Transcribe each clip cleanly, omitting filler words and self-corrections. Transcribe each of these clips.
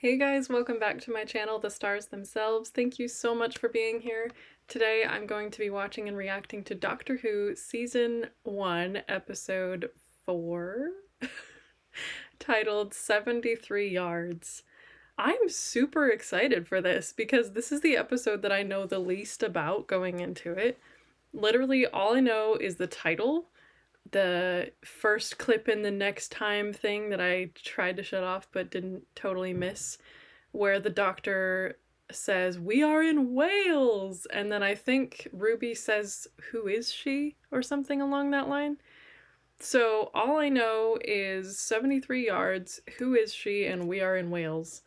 Hey guys, welcome back to my channel, The Stars Themselves. Thank you so much for being here. Today I'm going to be watching and reacting to Doctor Who Season 1, Episode 4, titled 73 Yards. I'm super excited for this because this is the episode that I know the least about going into it. Literally, all I know is the title, the first clip in the next time thing that I tried to shut off but didn't totally miss, where the doctor says, "We are in Wales!" And then I think Ruby says, "Who is she?" or something along that line. So all I know is 73 yards, who is she, and we are in Wales.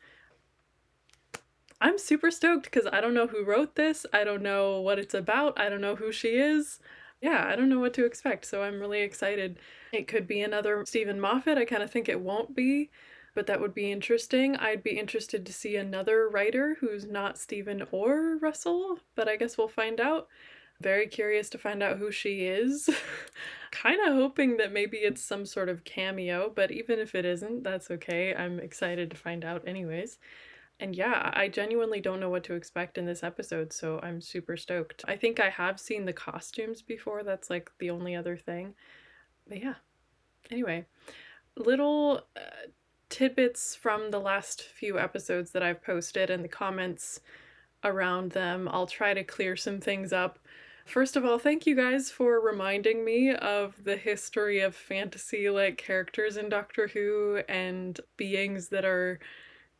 I'm super stoked because I don't know who wrote this, I don't know what it's about, I don't know who she is. Yeah, I don't know what to expect, so I'm really excited. It could be another Stephen Moffat, I kind of think it won't be, but that would be interesting. I'd be interested to see another writer who's not Stephen or Russell, but I guess we'll find out. Very curious to find out who she is. Kind of hoping that maybe it's some sort of cameo, but even if it isn't, that's okay. I'm excited to find out anyways. And yeah, I genuinely don't know what to expect in this episode, so I'm super stoked. I think I have seen the costumes before, that's like the only other thing. But yeah, anyway, little tidbits from the last few episodes that I've posted and the comments around them. I'll try to clear some things up. First of all, thank you guys for reminding me of the history of fantasy like characters in Doctor Who and beings that are,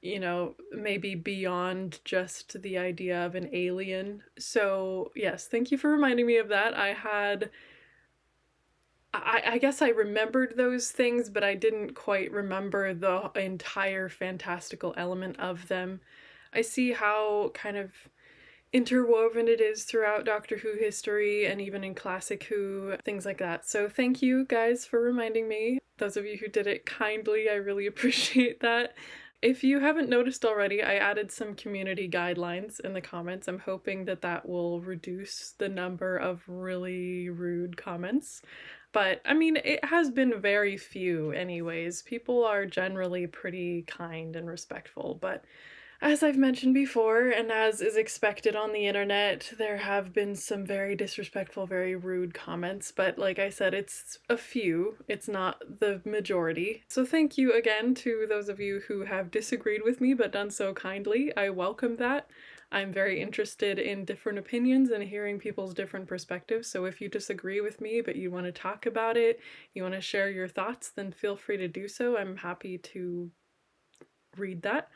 you know, maybe beyond just the idea of an alien. So yes, thank you for reminding me of that. I guess I remembered those things, but I didn't quite remember the entire fantastical element of them. I see how kind of interwoven it is throughout Doctor Who history and even in classic Who, things like that. So thank you guys for reminding me. Those of you who did it kindly, I really appreciate that. If you haven't noticed already, I added some community guidelines in the comments. I'm hoping that that will reduce the number of really rude comments. But I mean, it has been very few anyways. People are generally pretty kind and respectful, but as I've mentioned before, and as is expected on the internet, there have been some very disrespectful, very rude comments, but like I said, it's a few, it's not the majority. So thank you again to those of you who have disagreed with me but done so kindly. I welcome that. I'm very interested in different opinions and hearing people's different perspectives, so if you disagree with me but you want to talk about it, you want to share your thoughts, then feel free to do so. I'm happy to read that.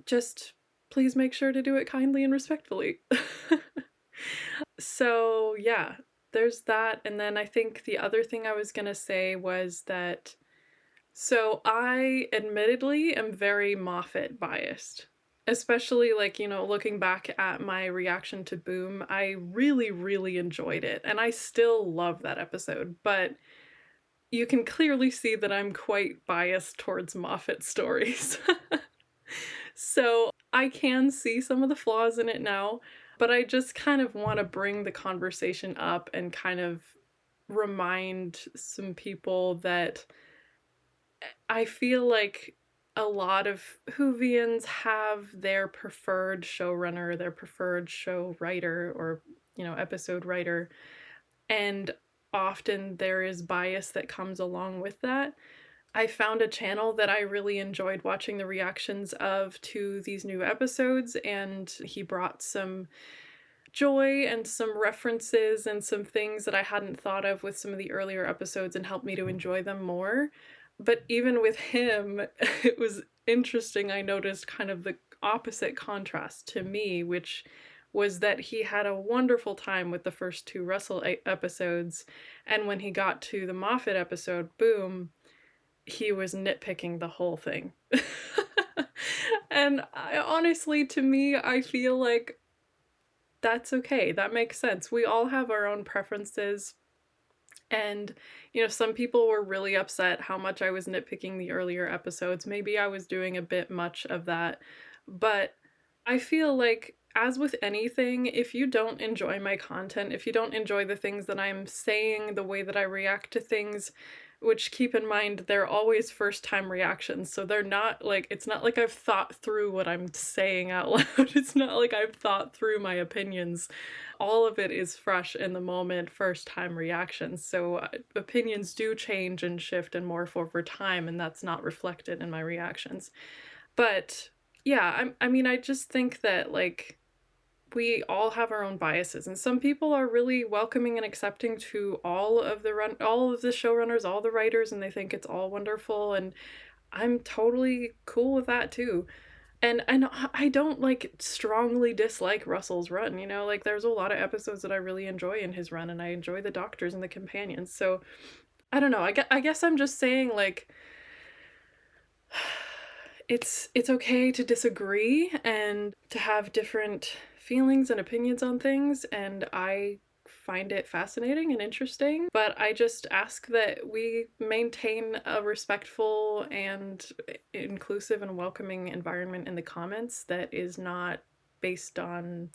Just please make sure to do it kindly and respectfully. So yeah, there's that. And then I think the other thing I was gonna say was that, so I admittedly am very Moffat biased. Especially like, you know, looking back at my reaction to Boom, I really, really enjoyed it. And I still love that episode, but you can clearly see that I'm quite biased towards Moffat stories. So I can see some of the flaws in it now, but I just kind of want to bring the conversation up and kind of remind some people that I feel like a lot of Whovians have their preferred showrunner, their preferred show writer, or, you know, episode writer, and often there is bias that comes along with that. I found a channel that I really enjoyed watching the reactions of to these new episodes, and he brought some joy and some references and some things that I hadn't thought of with some of the earlier episodes and helped me to enjoy them more. But even with him, it was interesting. I noticed kind of the opposite contrast to me, which was that he had a wonderful time with the first two Russell episodes, and when he got to the Moffat episode, Boom, he was nitpicking the whole thing. And honestly, to me, I feel like that's okay. That makes sense. We all have our own preferences. And, you know, some people were really upset how much I was nitpicking the earlier episodes. Maybe I was doing a bit much of that. But I feel like, as with anything, if you don't enjoy my content, if you don't enjoy the things that I'm saying, the way that I react to things, which, keep in mind, they're always first-time reactions, so they're not like, it's not like I've thought through what I'm saying out loud. It's not like I've thought through my opinions. All of it is fresh in the moment, first-time reactions, so opinions do change and shift and morph over time, and that's not reflected in my reactions. But yeah, I mean, I just think that, like, we all have our own biases, and some people are really welcoming and accepting to all of the showrunners, all the writers, and they think it's all wonderful, and I'm totally cool with that too. And I don't, like, strongly dislike Russell's run, you know? Like, there's a lot of episodes that I really enjoy in his run, and I enjoy the doctors and the companions. So I don't know. I guess I'm just saying, like, it's okay to disagree and to have different feelings and opinions on things, and I find it fascinating and interesting, but I just ask that we maintain a respectful and inclusive and welcoming environment in the comments that is not based on,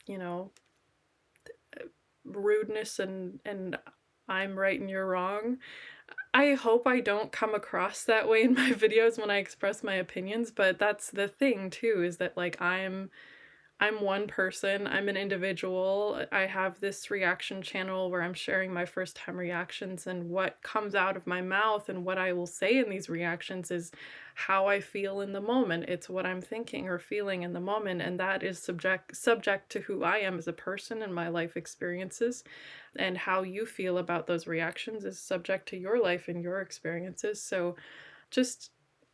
you know, rudeness and I'm right and you're wrong. I hope I don't come across that way in my videos when I express my opinions, but that's the thing too, is that, like, I'm one person, I'm an individual. I have this reaction channel where I'm sharing my first time reactions, and what comes out of my mouth and what I will say in these reactions is how I feel in the moment. It's what I'm thinking or feeling in the moment, and that is subject to who I am as a person and my life experiences. And how you feel about those reactions is subject to your life and your experiences. So just,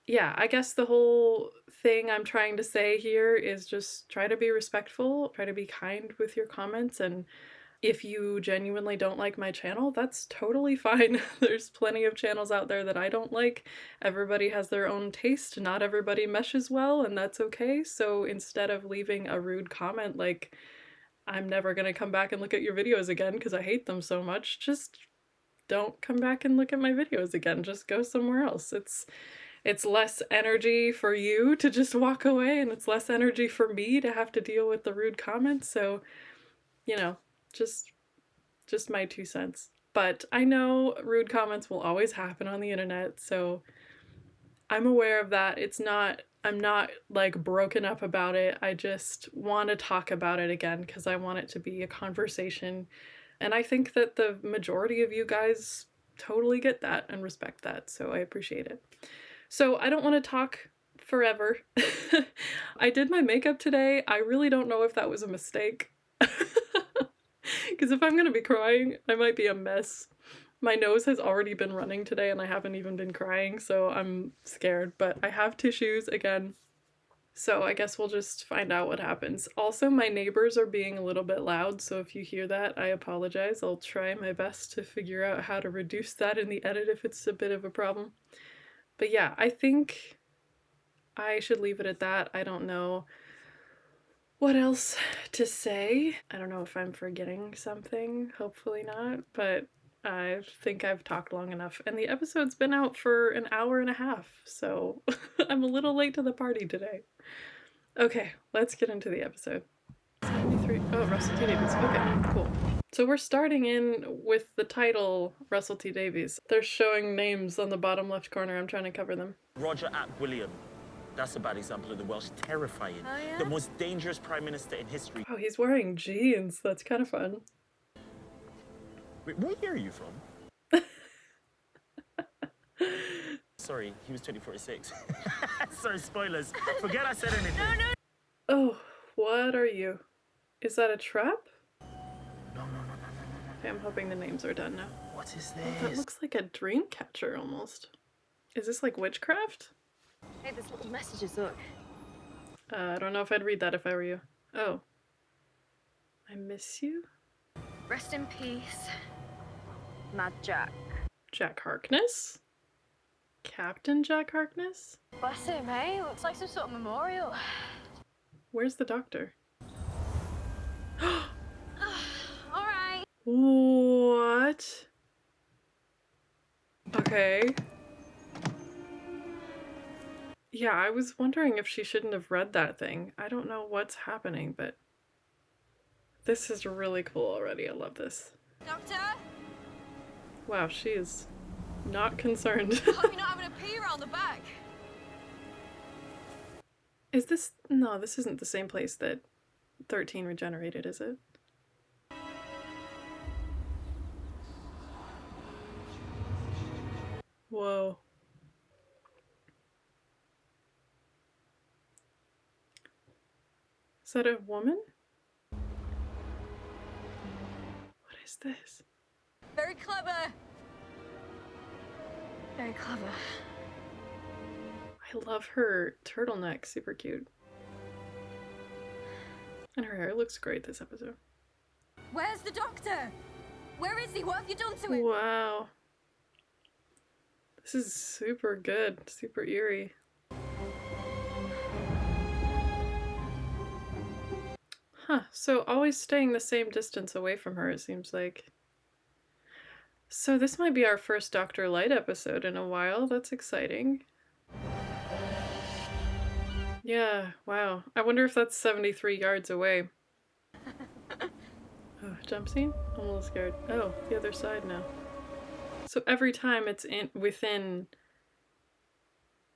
yeah, I guess the whole thing I'm trying to say here is just try to be respectful, try to be kind with your comments, and if you genuinely don't like my channel, that's totally fine. There's plenty of channels out there that I don't like. Everybody has their own taste, not everybody meshes well, and that's okay. So instead of leaving a rude comment like, I'm never gonna come back and look at your videos again because I hate them so much, just don't come back and look at my videos again. Just go somewhere else. It's less energy for you to just walk away, and it's less energy for me to have to deal with the rude comments. So, you know, just my 2 cents. But I know rude comments will always happen on the internet, so I'm aware of that. I'm not, like, broken up about it. I just want to talk about it again because I want it to be a conversation. And I think that the majority of you guys totally get that and respect that, so I appreciate it. So I don't want to talk forever. I did my makeup today. I really don't know if that was a mistake. Because if I'm gonna be crying, I might be a mess. My nose has already been running today and I haven't even been crying, so I'm scared, but I have tissues again. So I guess we'll just find out what happens. Also, my neighbors are being a little bit loud, so if you hear that, I apologize. I'll try my best to figure out how to reduce that in the edit if it's a bit of a problem. But yeah, I think I should leave it at that. I don't know what else to say. I don't know if I'm forgetting something. Hopefully not, but I think I've talked long enough. And the episode's been out for an hour and a half, so I'm a little late to the party today. Okay, let's get into the episode. 73. Oh, Russell T. Davies. Okay, cool. So we're starting in with the title, Russell T. Davies. They're showing names on the bottom left corner. I'm trying to cover them. Roger Ap William. That's a bad example of the Welsh. Terrifying. Oh, yeah? The most dangerous prime minister in history. Oh, he's wearing jeans. That's kind of fun. Wait, what year are you from? Sorry, he was 2046. Sorry, spoilers. Forget I said anything. No. Oh, what are you? Is that a trap? No. Okay, I'm hoping the names are done now. What is Oh, that this? looks like a dream catcher almost. Is this like witchcraft? Hey, there's little messages, look. I don't know if I'd read that if I were you. Oh. I miss you? Rest in peace, Mad Jack. Jack Harkness? Captain Jack Harkness? Bless him, hey? Looks like some sort of memorial. Where's the doctor? Alright. What? Okay. Yeah, I was wondering if she shouldn't have read that thing. I don't know what's happening, but this is really cool already. I love this. Doctor? Wow, she is Not concerned. Hope you're not having a pee around the back. Is this... No, this isn't the same place that 13 regenerated, is it? Whoa. Is that a woman? What is this? Very clever. Very clever. I love her turtleneck. Super cute. And her hair looks great this episode. Where's the doctor? Where is he? What have you done to him? Wow. This is super good. Super eerie. Huh. So always staying the same distance away from her, it seems like. So this might be our first Dr. Light episode in a while. That's exciting. Yeah, wow. I wonder if that's 73 yards away. Oh, jump scene? I'm a little scared. Oh, the other side now. So every time it's within,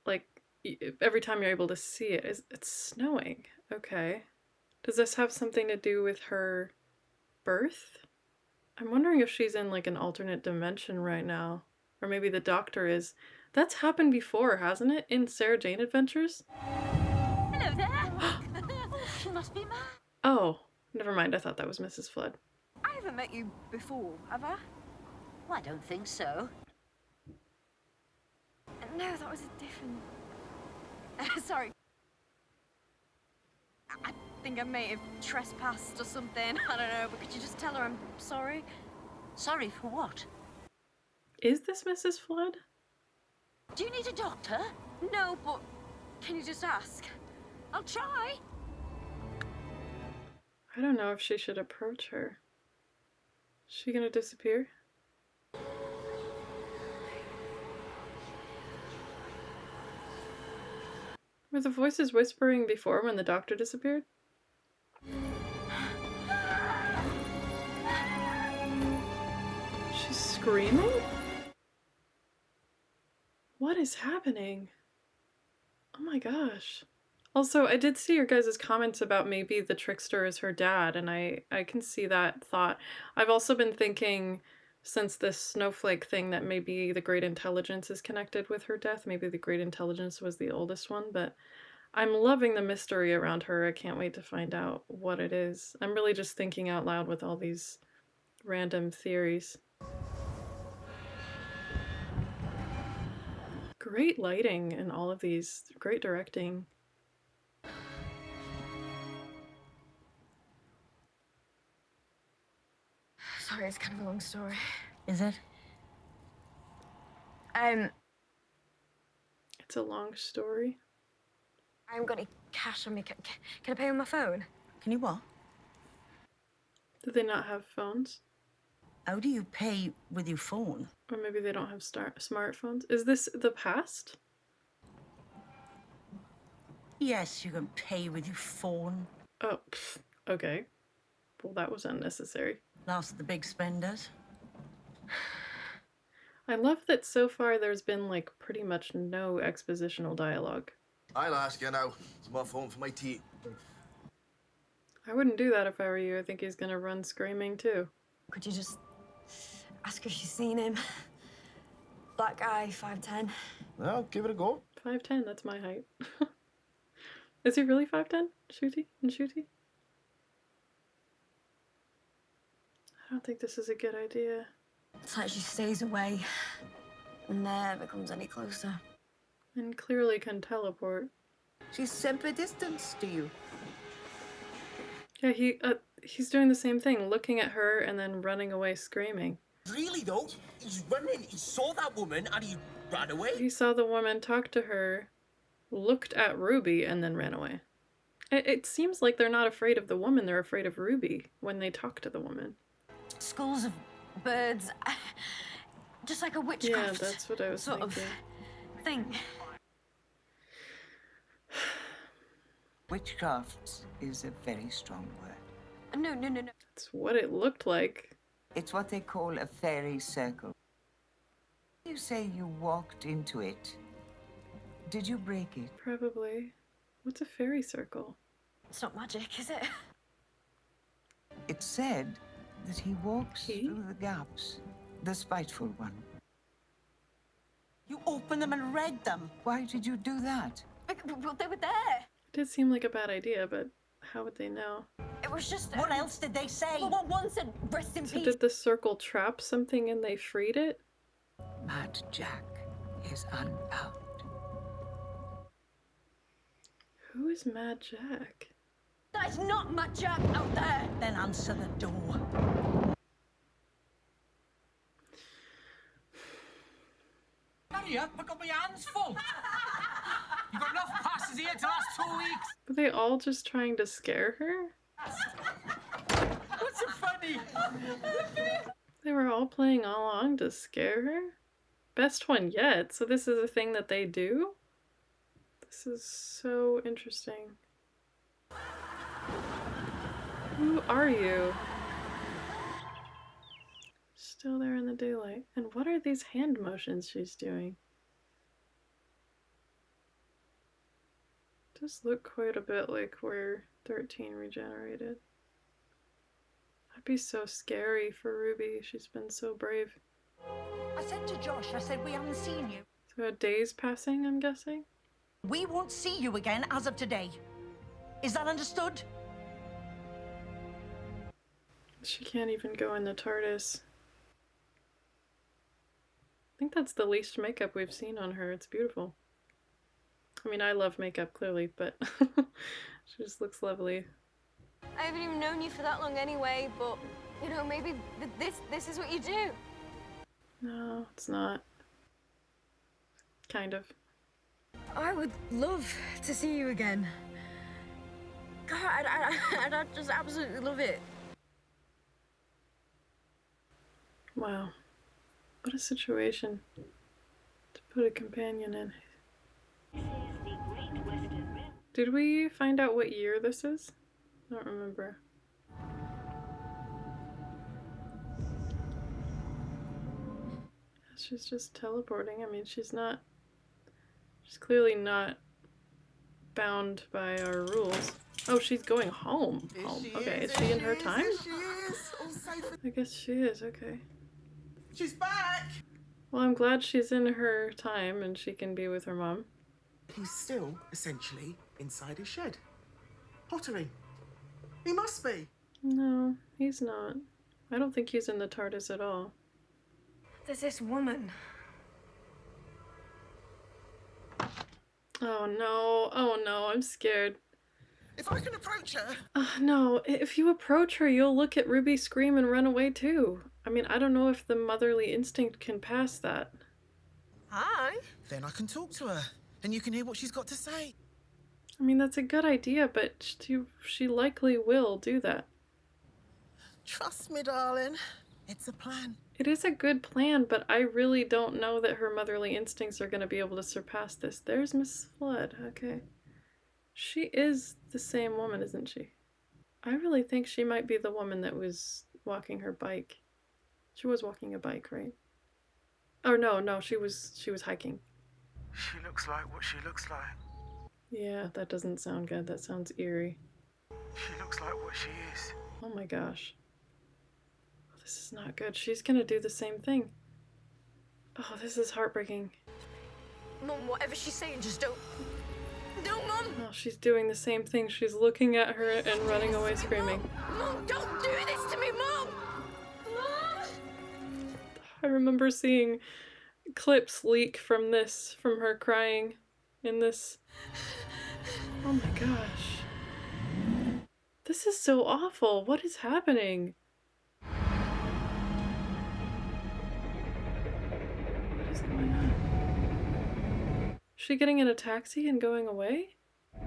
like, every time you're able to see it, it's snowing. Okay. Does this have something to do with her birth? I'm wondering if she's in, like, an alternate dimension right now. Or maybe the doctor is. That's happened before, hasn't it? In Sarah Jane Adventures? Hello there. She must be mad. Oh, never mind. I thought that was Mrs. Flood. I haven't met you before, have I? Well, I don't think so. No, that was a different... Sorry. I think I may have trespassed or something. I don't know, but could you just tell her I'm sorry? Sorry for what? Is this Mrs. Flood? Do you need a doctor? No, but can you just ask? I'll try. I don't know if she should approach her. Is she gonna disappear? Were the voices whispering before when the doctor disappeared? She's screaming? What is happening? Oh my gosh. Also, I did see your guys' comments about maybe the trickster is her dad, and I can see that thought. I've also been thinking, since this snowflake thing, that maybe the Great Intelligence is connected with her death. Maybe the Great Intelligence was the oldest one, but I'm loving the mystery around her. I can't wait to find out what it is. I'm really just thinking out loud with all these random theories. Great lighting in all of these. Great directing. Sorry, it's kind of a long story. Is it? It's a long story. I haven't got any cash on me. Can I pay with my phone? Can you what? Do they not have phones? How do you pay with your phone? Or maybe they don't have smartphones? Is this the past? Yes, you can pay with your phone. Oh, pff, okay. Well, that was unnecessary. Last of the big spenders. I love that so far there's been, like, pretty much no expositional dialogue. I'll ask you now. It's my phone for my tea. I wouldn't do that if I were you. I think he's gonna run screaming, too. Could you just ask if she's seen him? Black guy, 5'10". Well, give it a go. 5'10", that's my height. Is he really 5'10"? Shooty and shooty? I don't think this is a good idea. It's like she stays away and never comes any closer. And clearly can teleport. She's sempre distance to you. Yeah, he's doing the same thing, looking at her and then running away screaming. Really though, he's running. He saw that woman and he ran away. He saw the woman, talk to her, looked at Ruby, and then ran away. It seems like they're not afraid of the woman, they're afraid of Ruby when they talk to the woman. Schools of birds, just like a witchcraft. Yeah, that's what I was sort thinking. of thing. Witchcraft is a very strong word. No. That's what it looked like. It's what they call a fairy circle. You say you walked into it. Did you break it? Probably. What's a fairy circle? It's not magic, is it? It said that he walks He? through the gaps. The spiteful one. You opened them and read them. Why did you do that? Well, they were there. It did seem like a bad idea, but how would they know? It was just... What else did they say? Well, what one said, rest in So peace. did the circle trap something and they freed it? Mad Jack is unbound. Who is Mad Jack? That's not my Jack out there. Then answer the door. Hurry up, I've got my hands full. You've got enough passes here to last 2 weeks. Were they all just trying to scare her? What's so funny? They were all playing all along to scare her? Best one yet, so this is a thing that they do? This is so interesting. Who are you? Still there in the daylight. And what are these hand motions she's doing? Does look quite a bit like where 13 regenerated. That'd be so scary for Ruby. She's been so brave. I said to Josh, I said, we haven't seen you. So a day's passing, I'm guessing? We won't see you again as of today. Is that understood? She can't even go in the TARDIS. I think that's the least makeup we've seen on her. It's beautiful. I mean, I love makeup, clearly, but she just looks lovely. I haven't even known you for that long anyway, but, you know, maybe this is what you do. No, it's not. Kind of. I would love to see you again. God, I'd just absolutely love it. Wow. What a situation to put a companion in. Did we find out what year this is? I don't remember. She's just teleporting. I mean, she's clearly not bound by our rules. Oh, she's going home. Okay, is she in her time? She is. All safe. I guess she is, okay. She's back. Well, I'm glad she's in her time and she can be with her mom. He's still, essentially, inside his shed. Pottering. He must be. No, he's not. I don't think he's in the TARDIS at all. There's this woman. Oh no, I'm scared. If I can approach her. No, if you approach her, you'll look at Ruby, scream, and run away too. I mean, I don't know if the motherly instinct can pass that. Hi. Then I can talk to her, and you can hear what she's got to say. I mean, that's a good idea, but she likely will do that. Trust me, darling. It's a plan. It is a good plan, but I really don't know that her motherly instincts are going to be able to surpass this. There's Miss Flood, okay. She is the same woman, isn't she? I really think she might be the woman that was walking her bike. She was walking a bike, right? Oh no, she was hiking. She looks like what she looks like. Yeah, that doesn't sound good. That sounds eerie. She looks like what she is. Oh my gosh. This is not good. She's gonna do the same thing. Oh, this is heartbreaking. Mum, whatever she's saying, just don't. No, Mum! Oh, she's doing the same thing. She's looking at her and running away screaming. Mum, don't do this to me, Mum! Mum! I remember seeing clips leak from her crying in this. Oh my gosh. This is so awful. What is happening? What is going on? Is she getting in a taxi and going away? Oh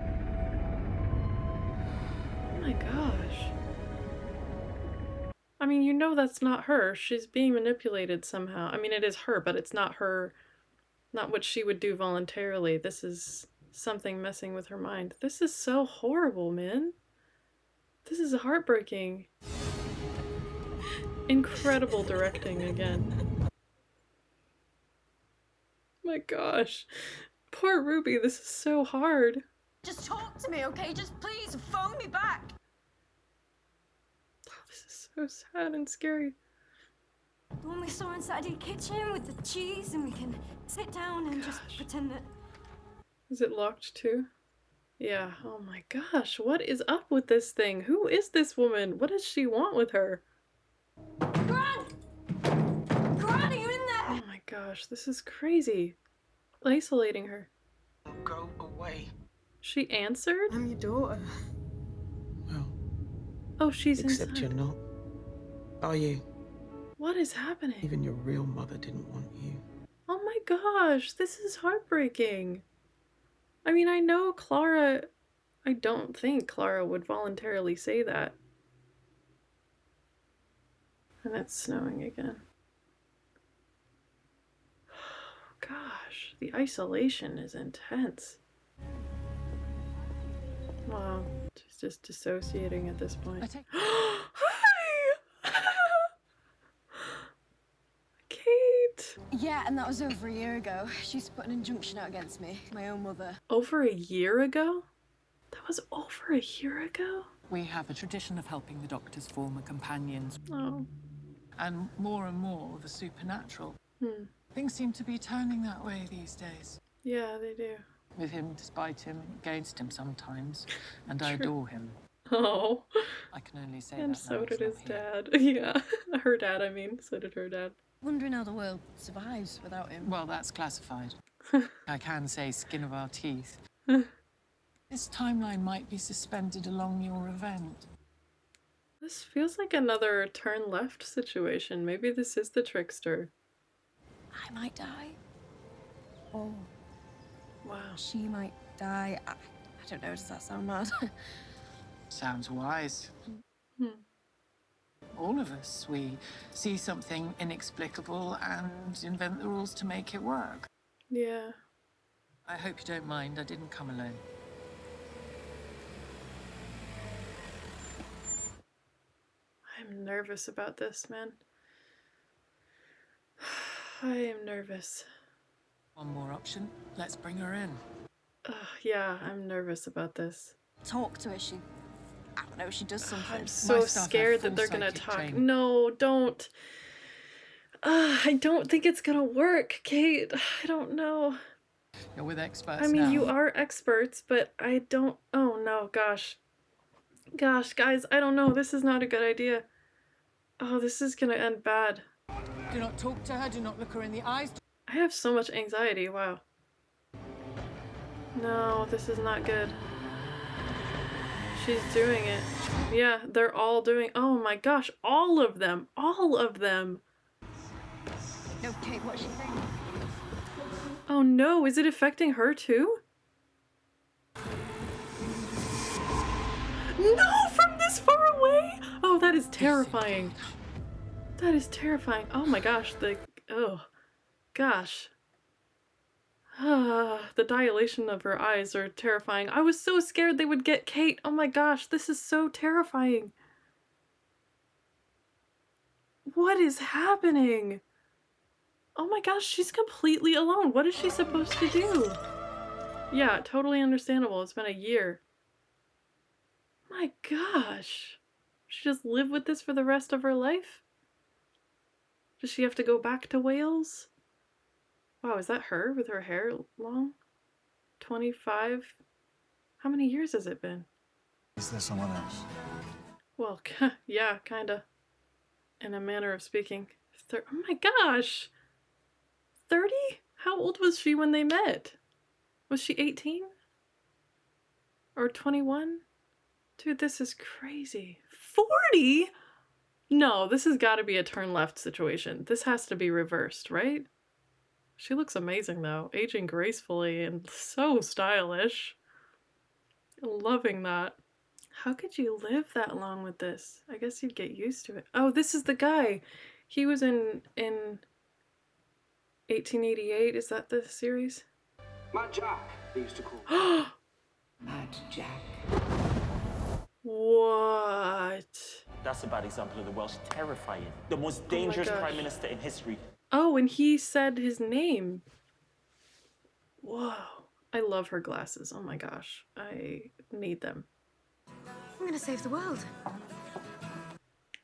my gosh. I mean, you know that's not her. She's being manipulated somehow. I mean, it is her, but it's not her, not what she would do voluntarily. This is something messing with her mind. This is so horrible, man. This is heartbreaking. Incredible directing again. My gosh. Poor Ruby, this is so hard. Just talk to me, okay? Just please phone me back. Oh, this is so sad and scary. The one we saw inside your kitchen with the cheese, and we can sit down and just pretend that. Is it locked too? Yeah. Oh my gosh, what is up with this thing? Who is this woman? What does she want with her? Gran! Gran, are you in there? Oh my gosh, this is crazy. Isolating her. Go away. She answered? I'm your daughter. Well, Oh, she's except inside. you're not. Are you? What is happening? Even your real mother didn't want you. Oh my gosh, this is heartbreaking. I mean, I know Clara... I don't think Clara would voluntarily say that. And it's snowing again. Gosh, the isolation is intense. Wow, she's just dissociating at this point. Hi! Kate! Yeah, and that was over a year ago. She's put an injunction out against me, my own mother. Over a year ago? That was over a year ago? We have a tradition of helping the Doctor's former companions, Oh. and more the supernatural. Hmm. Things seem to be turning that way these days. Yeah, they do. With him, despite him, against him sometimes, and I True. adore him. Oh. I can only say And that so now did he's his not here. dad. Yeah. Her dad, I mean. So did her dad. Wondering how the world survives without him. Well, that's classified. I can say skin of our teeth. This timeline might be suspended along your event. This feels like another turn left situation. Maybe this is the trickster. I might die. Or Wow. she might die. I don't know, does that sound mad? Sounds wise. Hmm. All of us, we see something inexplicable and invent the rules to make it work. Yeah. I hope you don't mind, I didn't come alone. I'm nervous about this, man. I am nervous. One more option, let's bring her in. Yeah, I'm nervous about this. Talk to her, I don't know, she does something. I'm so My staff have scared that full they're gonna psychic talk. training. No, don't. I don't think it's gonna work, Kate. I don't know. You're with experts I mean, now. you are experts, but I don't... Oh, no, gosh. Gosh, guys, I don't know. This is not a good idea. Oh, this is gonna end bad. Do not talk to her, do not look her in the eyes. I have so much anxiety, wow. No, this is not good. She's doing it. Yeah, they're all doing... Oh my gosh, all of them! All of them! No, Kate, what's she saying? Oh no, is it affecting her too? No, from this far away? Oh, that is terrifying. That is terrifying. Oh my gosh, oh, gosh. The dilation of her eyes are terrifying. I was so scared they would get Kate. Oh my gosh, this is so terrifying. What is happening? Oh my gosh, she's completely alone. What is she supposed to do? Yeah, totally understandable. It's been a year. My gosh. She just live with this for the rest of her life? Does she have to go back to Wales? Wow, is that her with her hair long? 25? How many years has it been? Is there someone else? Well, yeah, kinda. In a manner of speaking. Oh my gosh! 30? How old was she when they met? Was she 18? Or 21? Dude, this is crazy. 40? No, this has got to be a turn left situation. This has to be reversed, right? She looks amazing though, aging gracefully and so stylish. Loving that. How could you live that long with this? I guess you'd get used to it. Oh, this is the guy. He was in 1888. Is that the series? Mad Jack, they used to call Oh, Mad Jack. what? That's a bad example of the Welsh. Terrifying. The most my dangerous gosh. prime minister in history. Oh, and he said his name. Whoa. I love her glasses. Oh my gosh. I need them. I'm gonna save the world.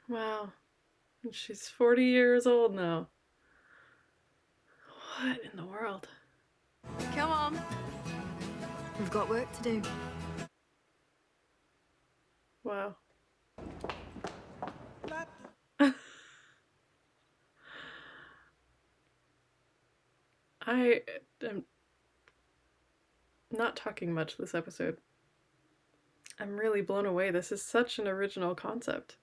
Wow. And she's 40 years old now. What in the world? Come on. We've got work to do. Wow. I am not talking much this episode. I'm really blown away. This is such an original concept.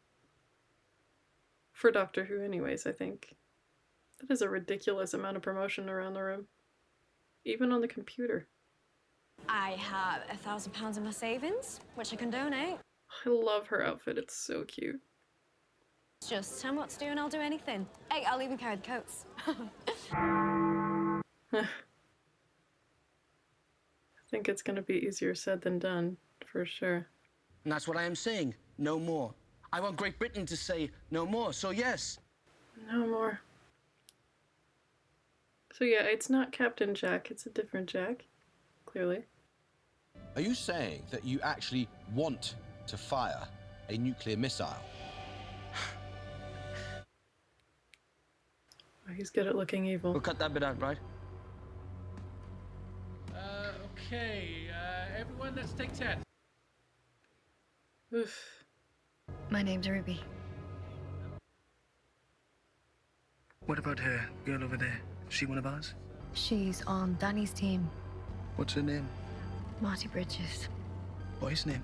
For Doctor Who anyways, I think. That is a ridiculous amount of promotion around the room. Even on the computer. I have £1,000 in my savings, which I can donate. I love her outfit. It's so cute. Just tell me what to do and I'll do anything. Hey, I'll even carry the coats. I think it's gonna be easier said than done, for sure. And that's what I am saying. No more. I want Great Britain to say no more, so yes. No more. So yeah, it's not Captain Jack, it's a different Jack. Clearly. Are you saying that you actually want to fire a nuclear missile? Oh, he's good at looking evil. We'll cut that bit out, right? Okay, everyone, let's take 10. Oof. My name's Ruby. What about her girl over there? Is she one of ours? She's on Danny's team. What's her name? Marty Bridges. Boy's name?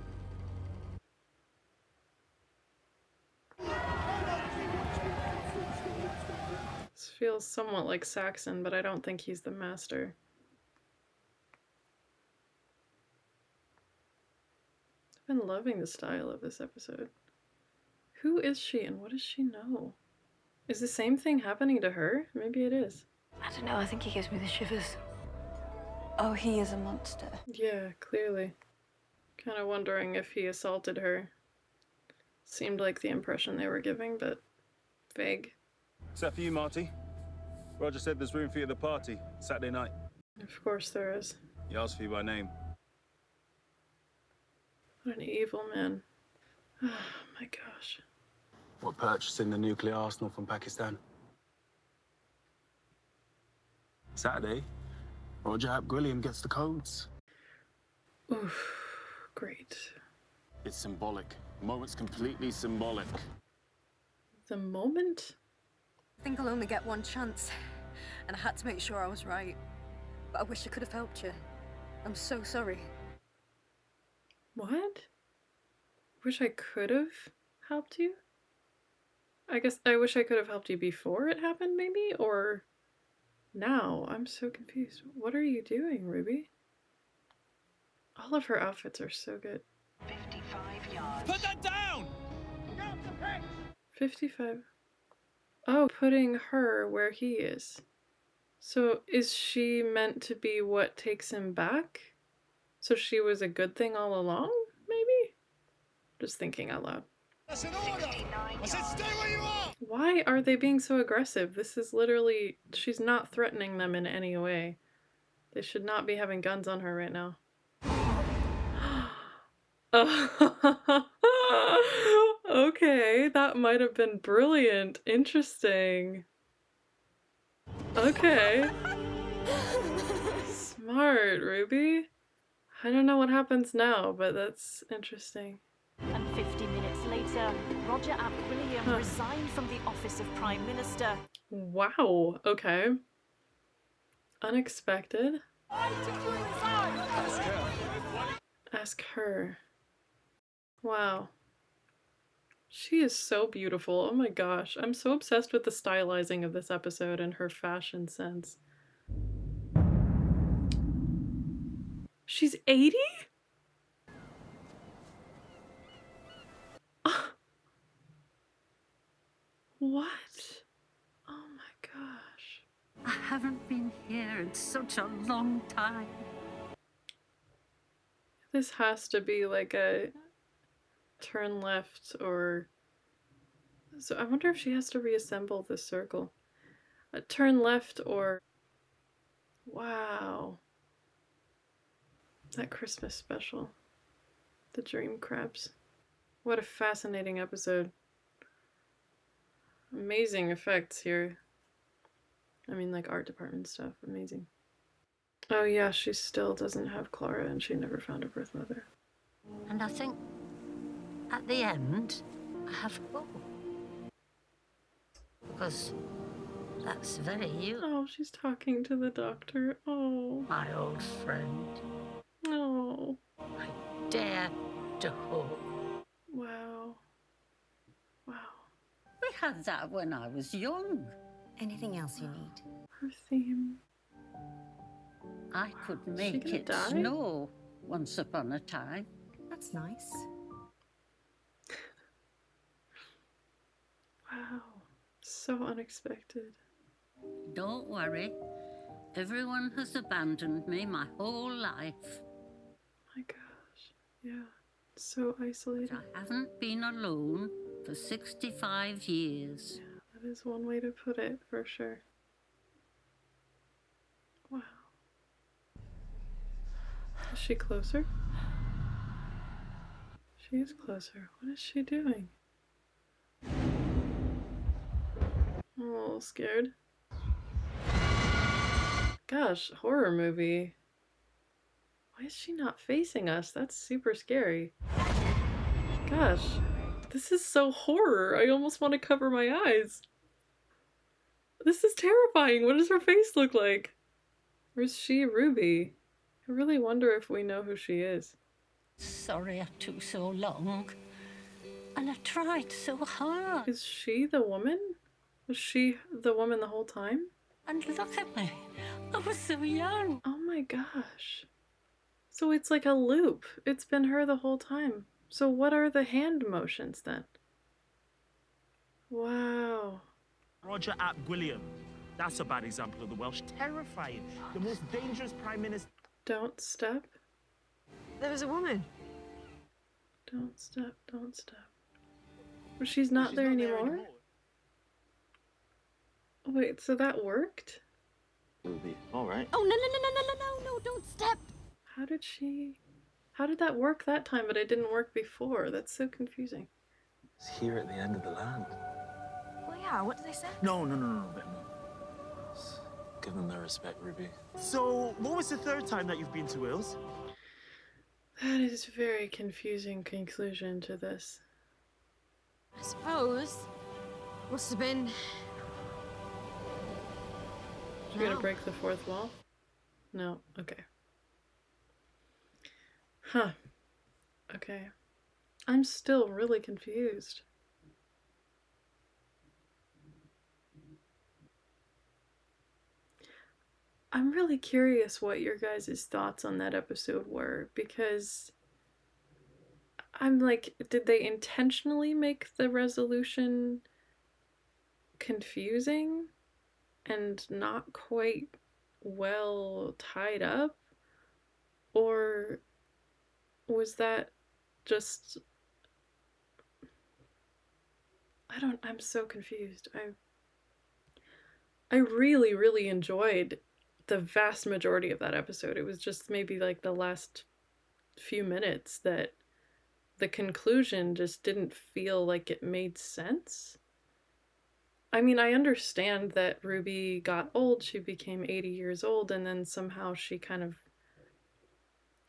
This feels somewhat like Saxon, but I don't think he's the master. I've been loving the style of this episode. Who is she and what does she know? Is the same thing happening to her? Maybe it is. I don't know, I think he gives me the shivers. Oh, he is a monster. Yeah, clearly. Kind of wondering if he assaulted her. Seemed like the impression they were giving, but vague. Is that for you, Marty? Roger said there's room for you at the party, Saturday night. Of course there is. He asked for you by name. What an evil man. Oh my gosh. We're purchasing the nuclear arsenal from Pakistan. Saturday, Roger Ap Gwilliam gets the codes. Oof. Great. It's symbolic. The moment's completely symbolic. The moment? I think I'll only get one chance. And I had to make sure I was right. But I wish I could have helped you. I'm so sorry. What? Wish I could have helped you? I guess I wish I could have helped you before it happened, maybe? Or now? I'm so confused. What are you doing, Ruby? All of her outfits are so good. 55 yards. Put that down! 55. Oh, putting her where he is. So is she meant to be what takes him back? So she was a good thing all along, maybe? Just thinking out loud. That's an order! I said stay where you are! Why are they being so aggressive? This is literally... She's not threatening them in any way. They should not be having guns on her right now. Okay, that might have been brilliant. Interesting. Okay. Smart, Ruby. I don't know what happens now, but that's interesting. And 50 minutes later, Roger Ap Gwilliam resigned from the office of Prime Minister. Wow, okay. Unexpected. Ask her. Wow. She is so beautiful. Oh my gosh. I'm so obsessed with the stylizing of this episode and her fashion sense. She's 80? What? Oh my gosh. I haven't been here in such a long time. This has to be like a turn left or... So I wonder if she has to reassemble the circle. A turn left or... Wow. That Christmas special. The dream crabs. What a fascinating episode. Amazing effects here. I mean, like art department stuff. Amazing. Oh yeah, she still doesn't have Clara and she never found her birth mother. And I think at the end, I have hope. Because that's very you. Oh, she's talking to the doctor. Oh. My old friend. Oh. I dare to hope. Wow. Wow. We had that when I was young. Anything else you need? Her theme. I could make it die? snow once upon a time. That's nice. Wow. So unexpected. Don't worry. Everyone has abandoned me my whole life. My gosh. Yeah. So isolated. But I haven't been alone for 65 years. Yeah, that is one way to put it, for sure. Wow. Is she closer? She is closer. What is she doing? I'm a little scared. Gosh, horror movie. Why is she not facing us? That's super scary. Gosh, this is so horror. I almost want to cover my eyes. This is terrifying. What does her face look like? Or is she Ruby? I really wonder if we know who she is. Sorry I took so long. And I tried so hard. Is she the woman? Was she the woman the whole time? And look at me. I was so young. Oh my gosh. So it's like a loop. It's been her the whole time. So what are the hand motions then? Wow. Roger Ap Gwilliam. That's a bad example of the Welsh. Terrifying. The most dangerous prime minister. Don't step. There was a woman. Don't step, don't step. But she's not there anymore? Oh, wait, so that worked? Ruby, all right. Oh, no, don't step. How did that work that time, but it didn't work before? That's so confusing. It's here at the end of the land. Well, yeah, what did they say? No, Ben, no. Give them their respect, Ruby. So, what was the third time that you've been to Wales? That is a very confusing conclusion to this. I suppose. Must have been. You're gonna break the fourth wall? No? Okay. Huh. Okay. I'm still really confused. I'm really curious what your guys' thoughts on that episode were, because I'm like, did they intentionally make the resolution confusing and not quite well tied up? Or was that just... I'm so confused. I really, really enjoyed the vast majority of that episode. It was just maybe like the last few minutes that the conclusion just didn't feel like it made sense. I mean, I understand that Ruby got old, she became 80 years old, and then somehow she kind of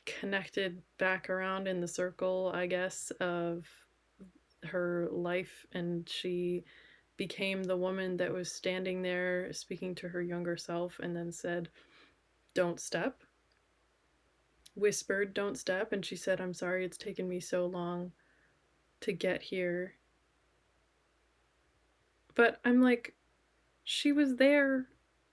connected back around in the circle, I guess, of her life, and she became the woman that was standing there speaking to her younger self and then said, "Don't step." Whispered, "Don't step," and she said, "I'm sorry it's taken me so long to get here." But I'm like, she was there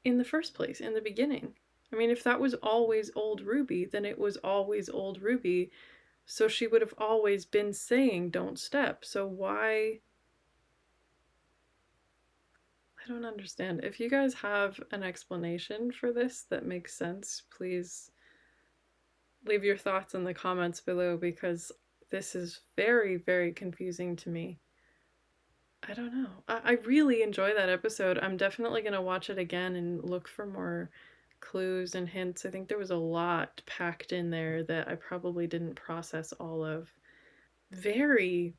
in the first place, in the beginning. I mean, if that was always old Ruby, then it was always old Ruby, so she would have always been saying, "Don't step." So why... I don't understand. If you guys have an explanation for this that makes sense, please leave your thoughts in the comments below, because this is very, very confusing to me. I don't know. I really enjoy that episode. I'm definitely going to watch it again and look for more clues and hints. I think there was a lot packed in there that I probably didn't process all of. Very,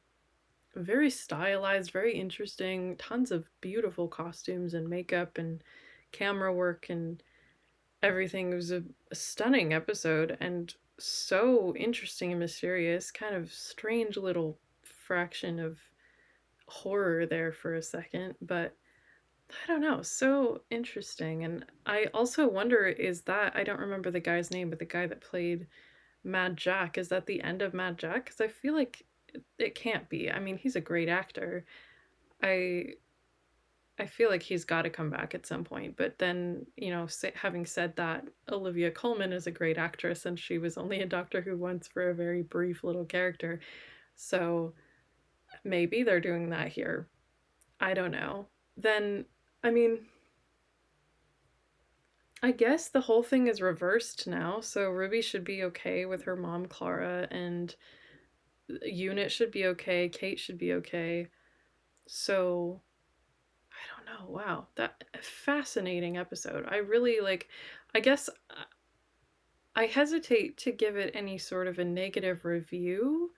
very stylized, very interesting, tons of beautiful costumes and makeup and camera work and everything. It was a stunning episode and so interesting and mysterious, kind of strange little fraction of horror there for a second, but I don't know, so interesting. And I also wonder, is that, I don't remember the guy's name, but the guy that played Mad Jack, is that the end of Mad Jack? Because I feel like it can't be. I mean, he's a great actor. I feel like he's got to come back at some point. But then, you know, having said that, Olivia Colman is a great actress, and she was only in Doctor Who once for a very brief little character. So maybe they're doing that here. I don't know. Then, I mean, I guess the whole thing is reversed now. So Ruby should be okay with her mom, Clara, and Unit should be okay. Kate should be okay. So I don't know. Wow, that fascinating episode. I really like. I guess I hesitate to give it any sort of a negative review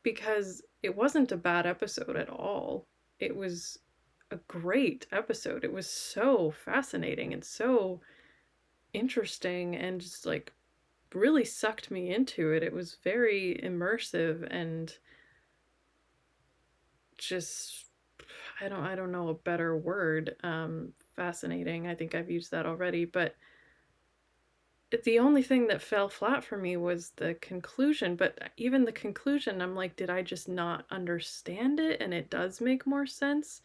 because it wasn't a bad episode at all. It was a great episode. It was so fascinating and so interesting and just like really sucked me into it. It was very immersive and just I don't know a better word. Fascinating. I think I've used that already, but the only thing that fell flat for me was the conclusion. But even the conclusion, I'm like, did I just not understand it and it does make more sense?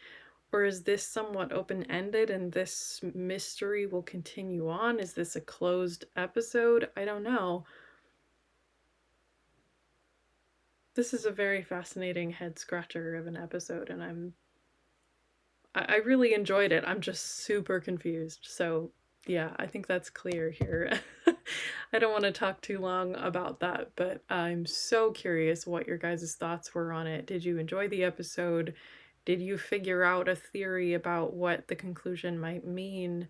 Or is this somewhat open-ended and this mystery will continue on? Is this a closed episode? I don't know. This is a very fascinating head-scratcher of an episode, and I really enjoyed it. I'm just super confused. So yeah, I think that's clear here. I don't want to talk too long about that, but I'm so curious what your guys' thoughts were on it. Did you enjoy the episode? Did you figure out a theory about what the conclusion might mean?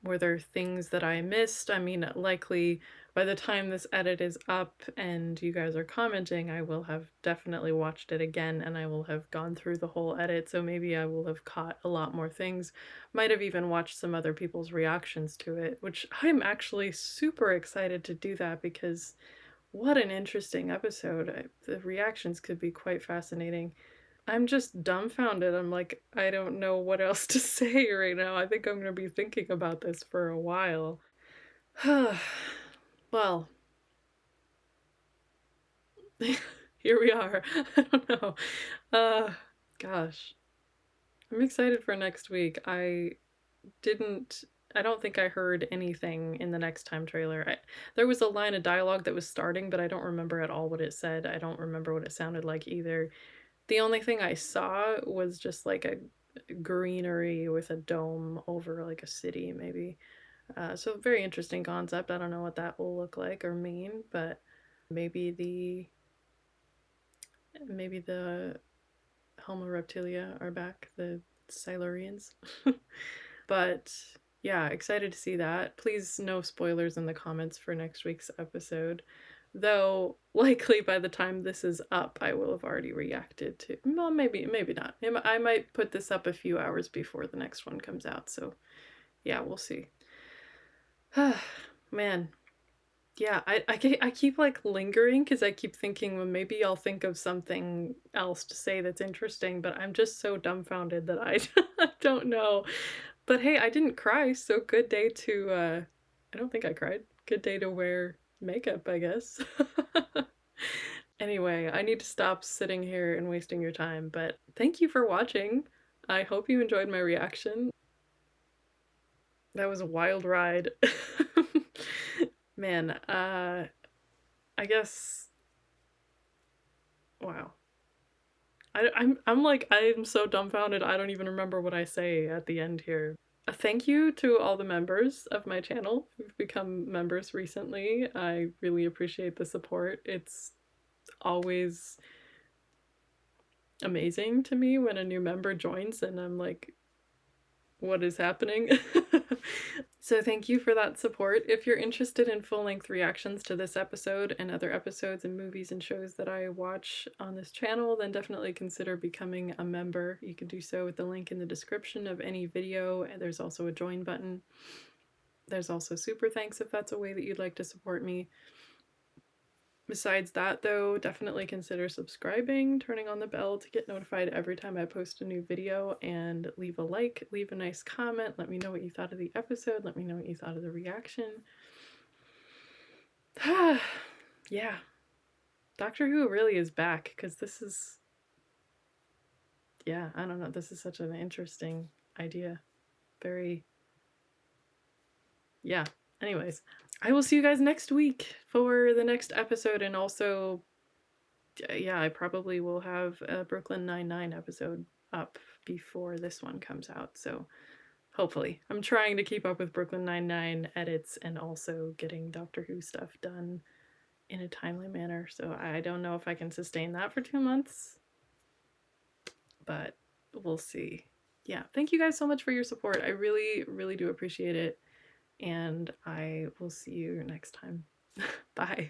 Were there things that I missed? I mean, likely by the time this edit is up and you guys are commenting, I will have definitely watched it again and I will have gone through the whole edit, so maybe I will have caught a lot more things. Might have even watched some other people's reactions to it, which I'm actually super excited to do that because what an interesting episode. The reactions could be quite fascinating. I'm just dumbfounded. I'm like, I don't know what else to say right now. I think I'm going to be thinking about this for a while. Well, here we are. I don't know. Gosh. I'm excited for next week. I don't think I heard anything in the next time trailer. There was a line of dialogue that was starting, but I don't remember at all what it said. I don't remember what it sounded like either. The only thing I saw was just like a greenery with a dome over like a city maybe. So very interesting concept. I don't know what that will look like or mean, but maybe the Homo reptilia are back, the Silurians. But yeah, excited to see that. Please no spoilers in the comments for next week's episode. Though likely by the time this is up, I will have already reacted to. Well, maybe not. I might put this up a few hours before the next one comes out. So yeah, we'll see. Man, yeah, I keep like lingering because I keep thinking, well, maybe I'll think of something else to say that's interesting, but I'm just so dumbfounded that I don't know. But hey, I didn't cry, so good day to I don't think I cried. Good day to wear makeup, I guess. Anyway, I need to stop sitting here and wasting your time, but thank you for watching. I hope you enjoyed my reaction. That was a wild ride. Man, I guess, wow. I'm so dumbfounded I don't even remember what I say at the end here. A thank you to all the members of my channel who've become members recently. I really appreciate the support. It's always amazing to me when a new member joins and I'm like what is happening. So thank you for that support. If you're interested in full-length reactions to this episode and other episodes and movies and shows that I watch on this channel, then definitely consider becoming a member. You can do so with the link in the description of any video, and there's also a join button. There's also super thanks if that's a way that you'd like to support me. Besides that, though, definitely consider subscribing, turning on the bell to get notified every time I post a new video, and leave a like, leave a nice comment, let me know what you thought of the episode, let me know what you thought of the reaction. Yeah. Doctor Who really is back, because this is... yeah, I don't know, this is such an interesting idea. Very... yeah. Anyways, I will see you guys next week for the next episode, and also, yeah, I probably will have a Brooklyn Nine-Nine episode up before this one comes out, so hopefully. I'm trying to keep up with Brooklyn Nine-Nine edits and also getting Doctor Who stuff done in a timely manner, so I don't know if I can sustain that for 2 months, but we'll see. Yeah, thank you guys so much for your support. I really, really do appreciate it. And I will see you next time. Bye.